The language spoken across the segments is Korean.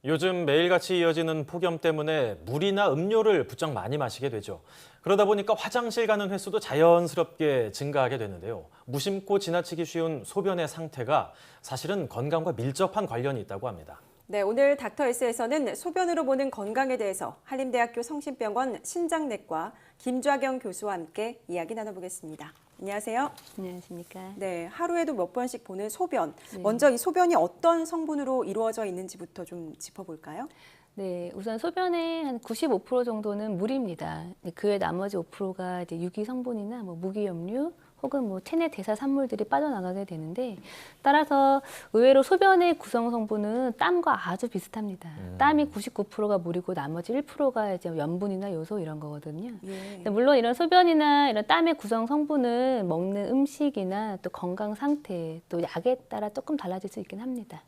요즘 매일같이 이어지는 폭염 때문에 물이나 음료를 부쩍 많이 마시게 되죠. 그러다 보니까 화장실 가는 횟수도 자연스럽게 증가하게 되는데요. 무심코 지나치기 쉬운 소변의 상태가 사실은 건강과 밀접한 관련이 있다고 합니다. 네, 오늘 닥터S에서는 소변으로 보는 건강에 대해서 한림대학교 성심병원 신장내과 김좌경 교수와 함께 이야기 나눠보겠습니다. 안녕하세요. 안녕하십니까. 네, 하루에도 몇 번씩 보는 소변. 네. 먼저 이 소변이 어떤 성분으로 이루어져 있는지부터 좀 짚어볼까요? 네, 우선 소변의 한 95% 정도는 물입니다. 그 외 나머지 5%가 이제 유기 성분이나 뭐 무기염류 혹은 뭐 체내 대사 산물들이 빠져나가게 되는데, 따라서 의외로 소변의 구성 성분은 땀과 아주 비슷합니다. 땀이 99%가 물이고 나머지 1%가 이제 염분이나 요소 이런 거거든요. 예. 물론 이런 소변이나 이런 땀의 구성 성분은 먹는 음식이나 또 건강 상태, 또 약에 따라 조금 달라질 수 있긴 합니다.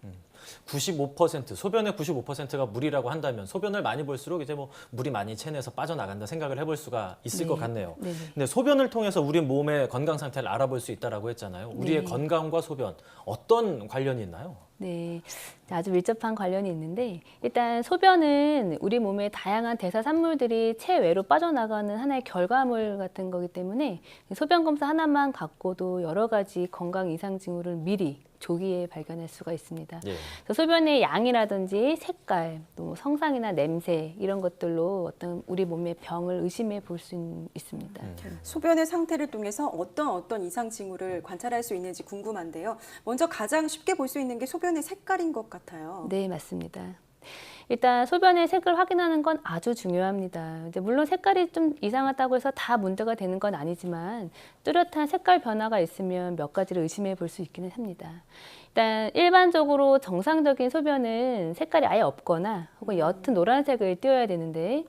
95%, 소변의 95%가 물이라고 한다면 소변을 많이 볼수록 이제 뭐 물이 많이 체내에서 빠져나간다 생각을 해볼 수가 있을 것 같네요. 네네. 근데 소변을 통해서 우리 몸의 건강 상태를 알아볼 수 있다라고 했잖아요. 우리의 네. 건강과 소변 어떤 관련이 있나요? 네, 아주 밀접한 관련이 있는데, 일단 소변은 우리 몸의 다양한 대사 산물들이 체외로 빠져나가는 하나의 결과물 같은 거기 때문에 소변 검사 하나만 갖고도 여러 가지 건강 이상 징후를 미리 조기에 발견할 수가 있습니다. 예. 그래서 소변의 양이라든지 색깔, 또 성상이나 냄새 이런 것들로 어떤 우리 몸의 병을 의심해 볼 수 있습니다. 소변의 상태를 통해서 어떤 이상 징후를 관찰할 수 있는지 궁금한데요. 먼저 가장 쉽게 볼 수 있는 게 소변의 색깔인 것 같아요. 네, 맞습니다. 일단 소변의 색을 확인하는 건 아주 중요합니다. 이제 물론 색깔이 좀 이상하다고 해서 다 문제가 되는 건 아니지만 뚜렷한 색깔 변화가 있으면 몇 가지를 의심해 볼 수 있기는 합니다. 일단 일반적으로 정상적인 소변은 색깔이 아예 없거나 혹은 옅은 노란색을 띄어야 되는데,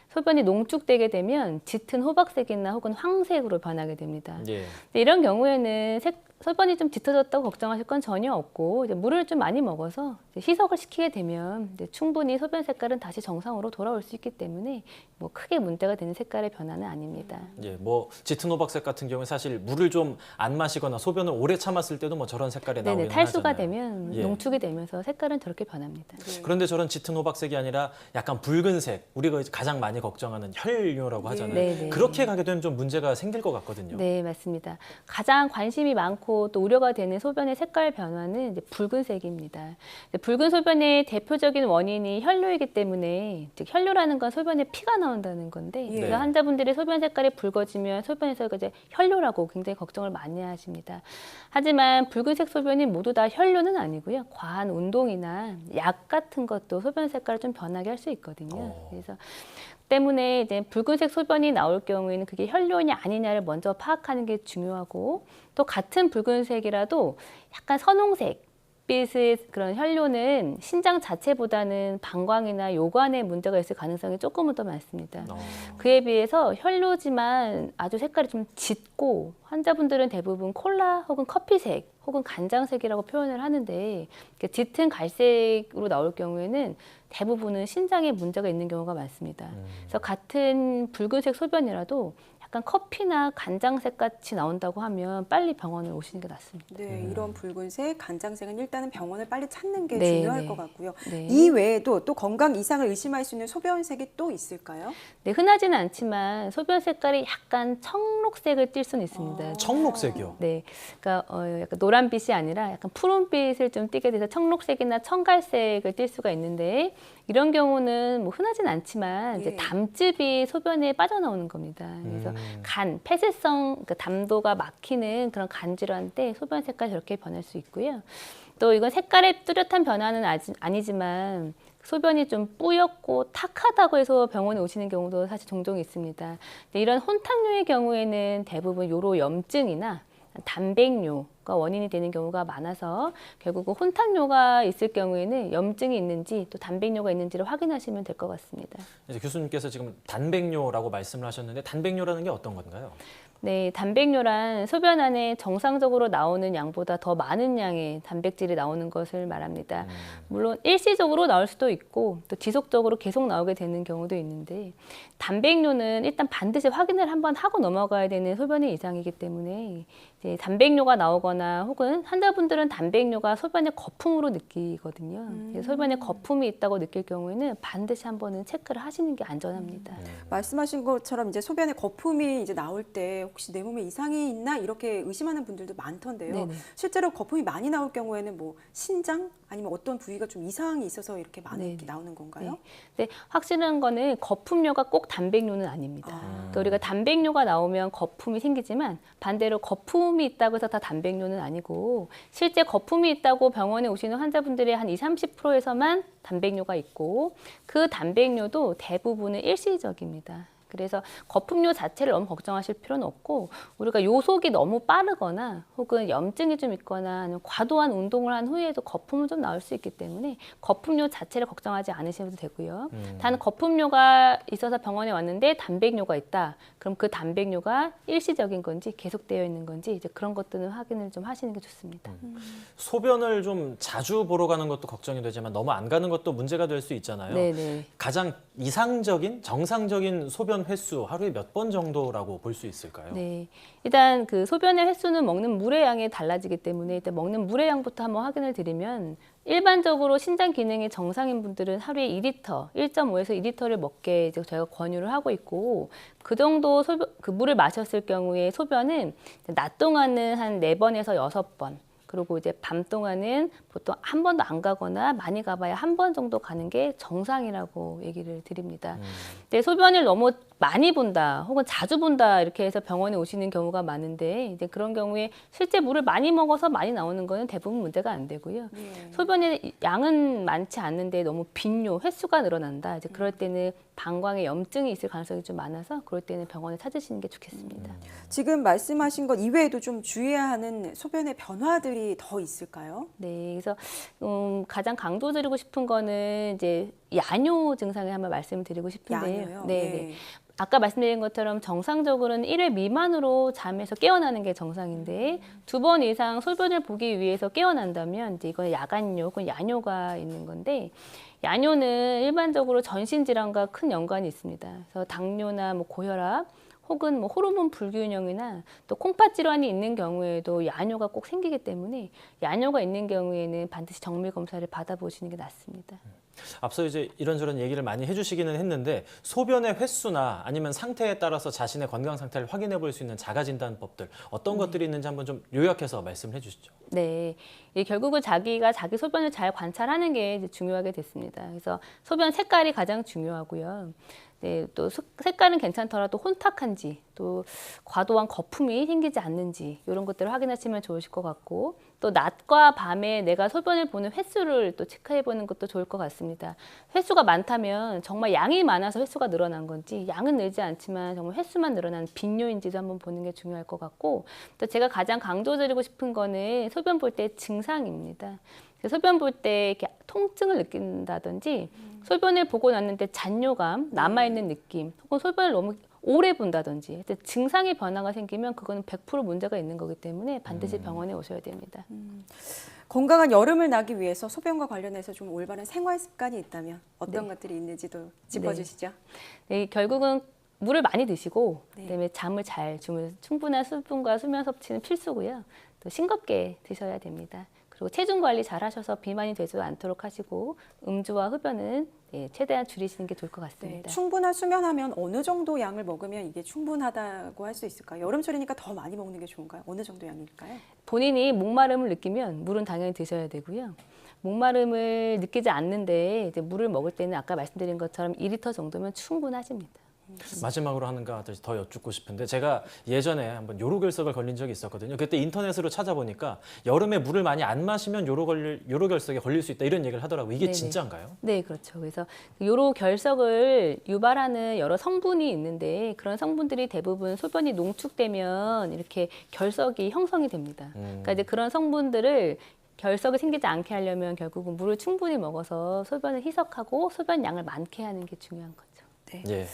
소변이 농축되게 되면 짙은 호박색이나 혹은 황색으로 변하게 됩니다. 예. 이런 경우에는 소변이 좀 짙어졌다고 걱정하실 건 전혀 없고, 이제 물을 좀 많이 먹어서 이제 희석을 시키게 되면 이제 충분히 소변 색깔은 다시 정상으로 돌아올 수 있기 때문에 뭐 크게 문제가 되는 색깔의 변화는 아닙니다. 예, 뭐 짙은 호박색 같은 경우에 사실 물을 좀 안 마시거나 소변을 오래 참았을 때도 뭐 저런 색깔이 나오긴 네네, 탈수가 하잖아요. 되면 예. 농축이 되면서 색깔은 저렇게 변합니다. 네. 그런데 저런 짙은 호박색이 아니라 약간 붉은색, 우리가 이제 가장 많이 걱정하는 혈뇨라고 하잖아요. 네네. 그렇게 가게 되면 좀 문제가 생길 것 같거든요. 네, 맞습니다. 가장 관심이 많고 또 우려가 되는 소변의 색깔 변화는 이제 붉은색입니다. 붉은 소변의 대표적인 원인이 혈뇨이기 때문에, 즉 혈뇨라는 건 소변에 피가 나온다는 건데, 예. 그래서 환자분들의 소변 색깔이 붉어지면 소변에서 이제 혈뇨라고 굉장히 걱정을 많이 하십니다. 하지만 붉은색 소변이 모두 다 혈뇨는 아니고요. 과한 운동이나 약 같은 것도 소변 색깔을 좀 변하게 할 수 있거든요. 그래서 때문에 이제 붉은색 소변이 나올 경우에는 그게 혈뇨냐 아니냐를 먼저 파악하는 게 중요하고, 또 같은 붉은색이라도 약간 선홍색 빛의 그런 혈뇨는 신장 자체보다는 방광이나 요관에 문제가 있을 가능성이 조금은 더 많습니다. 그에 비해서 혈뇨지만 아주 색깔이 좀 짙고, 환자분들은 대부분 콜라 혹은 커피색 혹은 간장색이라고 표현을 하는데, 짙은 갈색으로 나올 경우에는 대부분은 신장에 문제가 있는 경우가 많습니다. 그래서 같은 붉은색 소변이라도 약간 커피나 간장색 같이 나온다고 하면 빨리 병원을 오시는 게 낫습니다. 네, 이런 붉은색, 간장색은 일단은 병원을 빨리 찾는 게 네, 중요할 네. 것 같고요. 네. 이 외에도 또 건강 이상을 의심할 수 있는 소변색이 또 있을까요? 네, 흔하지는 않지만 소변 색깔이 약간 청록색을 띌 수는 있습니다. 청록색이요. 네, 그러니까 약간 노란빛이 아니라 약간 푸른빛을 좀 띠게 돼서 청록색이나 청갈색을 띌 수가 있는데, 이런 경우는 뭐 흔하진 않지만 이제 예. 담즙이 소변에 빠져나오는 겁니다. 그래서 간, 폐쇄성, 그러니까 담도가 막히는 그런 간 질환 때 소변 색깔이 저렇게 변할 수 있고요. 또 이건 색깔의 뚜렷한 변화는 아니지만 소변이 좀 뿌옇고 탁하다고 해서 병원에 오시는 경우도 사실 종종 있습니다. 근데 이런 혼탁류의 경우에는 대부분 요로 염증이나 단백뇨가 원인이 되는 경우가 많아서, 결국 혼탁뇨가 있을 경우에는 염증이 있는지 또 단백뇨가 있는지를 확인하시면 될 것 같습니다. 이제 교수님께서 지금 단백뇨라고 말씀을 하셨는데 단백뇨라는 게 어떤 건가요? 네, 단백뇨란 소변 안에 정상적으로 나오는 양보다 더 많은 양의 단백질이 나오는 것을 말합니다. 물론 일시적으로 나올 수도 있고 또 지속적으로 계속 나오게 되는 경우도 있는데 단백뇨는 일단 반드시 확인을 한번 하고 넘어가야 되는 소변의 이상이기 때문에 이제 단백뇨가 나오거나 혹은 환자분들은 단백뇨가 소변의 거품으로 느끼거든요. 그래서 소변에 거품이 있다고 느낄 경우에는 반드시 한 번은 체크를 하시는 게 안전합니다. 말씀하신 것처럼 이제 소변에 거품이 이제 나올 때 혹시 내 몸에 이상이 있나 이렇게 의심하는 분들도 많던데요. 네네. 실제로 거품이 많이 나올 경우에는 뭐 신장 아니면 어떤 부위가 좀 이상이 있어서 이렇게 많이 네네. 이렇게 나오는 건가요? 네, 확실한 거는 거품뇨가 꼭 단백뇨는 아닙니다. 그러니까 우리가 단백뇨가 나오면 거품이 생기지만 반대로 거품이 있다고 해서 다 단백뇨는 아니고 실제 거품이 있다고 병원에 오시는 환자분들의 한 20-30%에서만 단백뇨가 있고 그 단백뇨도 대부분은 일시적입니다. 그래서 거품뇨 자체를 너무 걱정하실 필요는 없고 우리가 요속이 너무 빠르거나 혹은 염증이 좀 있거나 아니면 과도한 운동을 한 후에도 거품은 좀 나올 수 있기 때문에 거품뇨 자체를 걱정하지 않으셔도 되고요. 단 거품뇨가 있어서 병원에 왔는데 단백뇨가 있다. 그럼 그 단백뇨가 일시적인 건지 계속되어 있는 건지 이제 그런 것들은 확인을 좀 하시는 게 좋습니다. 소변을 좀 자주 보러 가는 것도 걱정이 되지만 너무 안 가는 것도 문제가 될 수 있잖아요. 네네. 가장 이상적인, 정상적인 소변 횟수 하루에 몇 번 정도라고 볼 수 있을까요? 네, 일단 그 소변의 횟수는 먹는 물의 양에 달라지기 때문에 일단 먹는 물의 양부터 한번 확인을 드리면 일반적으로 신장 기능이 정상인 분들은 하루에 2리터, 1.5에서 2리터를 먹게 이제 저희가 권유를 하고 있고 그 정도 그 물을 마셨을 경우에 소변은 낮 동안은 한 4번에서 6번 그리고 이제 밤 동안은 보통 한 번도 안 가거나 많이 가봐야 한 번 정도 가는 게 정상이라고 얘기를 드립니다. 근데 소변을 너무 많이 본다 혹은 자주 본다 이렇게 해서 병원에 오시는 경우가 많은데 이제 그런 경우에 실제 물을 많이 먹어서 많이 나오는 거는 대부분 문제가 안 되고요. 소변의 양은 많지 않는데 너무 빈뇨, 횟수가 늘어난다. 이제 그럴 때는 방광에 염증이 있을 가능성이 좀 많아서 그럴 때는 병원에 찾으시는 게 좋겠습니다. 지금 말씀하신 것 이외에도 좀 주의해야 하는 소변의 변화들이 더 있을까요? 네, 그래서 가장 강조드리고 싶은 거는 이제 야뇨 증상을 한번 말씀드리고 싶은데요. 야뇨요? 네, 예. 네. 아까 말씀드린 것처럼 정상적으로는 1회 미만으로 잠에서 깨어나는 게 정상인데 2번 이상 소변을 보기 위해서 깨어난다면 이제 이건 야간뇨 혹은 야뇨가 있는 건데 야뇨는 일반적으로 전신 질환과 큰 연관이 있습니다. 그래서 당뇨나 뭐 고혈압 혹은 뭐 호르몬 불균형이나 또 콩팥 질환이 있는 경우에도 야뇨가 꼭 생기기 때문에 야뇨가 있는 경우에는 반드시 정밀 검사를 받아보시는 게 낫습니다. 앞서 이제 이런저런 얘기를 많이 해주시기는 했는데 소변의 횟수나 아니면 상태에 따라서 자신의 건강 상태를 확인해 볼 수 있는 자가진단법들 어떤 것들이 있는지 한번 좀 요약해서 말씀해 주시죠. 네, 결국은 자기가 자기 소변을 잘 관찰하는 게 이제 중요하게 됐습니다. 그래서 소변 색깔이 가장 중요하고요. 네, 또 색깔은 괜찮더라도 혼탁한지 또 과도한 거품이 생기지 않는지 이런 것들을 확인하시면 좋으실 것 같고 또 낮과 밤에 내가 소변을 보는 횟수를 또 체크해 보는 것도 좋을 것 같습니다. 횟수가 많다면 정말 양이 많아서 횟수가 늘어난 건지 양은 늘지 않지만 정말 횟수만 늘어난 빈뇨인지도 한번 보는 게 중요할 것 같고 또 제가 가장 강조드리고 싶은 거는 소변 볼 때 증상입니다. 소변 볼 때 이렇게 통증을 느낀다든지 소변을 보고 났는데 잔뇨감, 남아있는 느낌 혹은 소변을 너무 오래 본다든지 증상의 변화가 생기면 그거는 100% 문제가 있는 거기 때문에 반드시 병원에 오셔야 됩니다. 건강한 여름을 나기 위해서 소변과 관련해서 좀 올바른 생활 습관이 있다면 어떤 것들이 있는지도 짚어주시죠. 네, 결국은 물을 많이 드시고 네. 그다음에 잠을 잘 주무셔서 충분한 수분과 수면 섭취는 필수고요. 또 싱겁게 드셔야 됩니다. 그리고 체중 관리 잘 하셔서 비만이 되지 않도록 하시고 음주와 흡연은 최대한 줄이시는 게 좋을 것 네, 같습니다. 충분한 수면하면 어느 정도 양을 먹으면 이게 충분하다고 할 수 있을까요? 여름철이니까 더 많이 먹는 게 좋은가요? 어느 정도 양일까요? 본인이 목마름을 느끼면 물은 당연히 드셔야 되고요. 목마름을 느끼지 않는데 이제 물을 먹을 때는 아까 말씀드린 것처럼 2리터 정도면 충분하십니다. 마지막으로 하는가 더 여쭙고 싶은데 제가 예전에 한번 요로결석을 걸린 적이 있었거든요. 그때 인터넷으로 찾아보니까 여름에 물을 많이 안 마시면 요로결석에 걸릴 수 있다 이런 얘기를 하더라고요. 이게 네네. 진짜인가요? 네, 그렇죠. 그래서 요로결석을 유발하는 여러 성분이 있는데 그런 성분들이 대부분 소변이 농축되면 이렇게 결석이 형성이 됩니다. 그러니까 이제 그런 성분들을 결석이 생기지 않게 하려면 결국은 물을 충분히 먹어서 소변을 희석하고 소변 양을 많게 하는 게 중요한 거죠. 네. 예.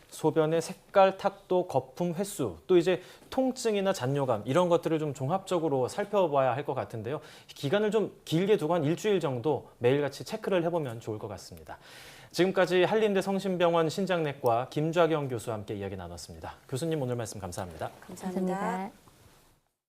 소변의 색깔, 탁도, 거품 횟수, 또 이제 통증이나 잔뇨감 이런 것들을 좀 종합적으로 살펴봐야 할 것 같은데요. 기간을 좀 길게 두고 한 일주일 정도 매일같이 체크를 해보면 좋을 것 같습니다. 지금까지 한림대 성심병원 신장내과 김좌경 교수와 함께 이야기 나눴습니다. 교수님 오늘 말씀 감사합니다. 감사합니다. 감사합니다.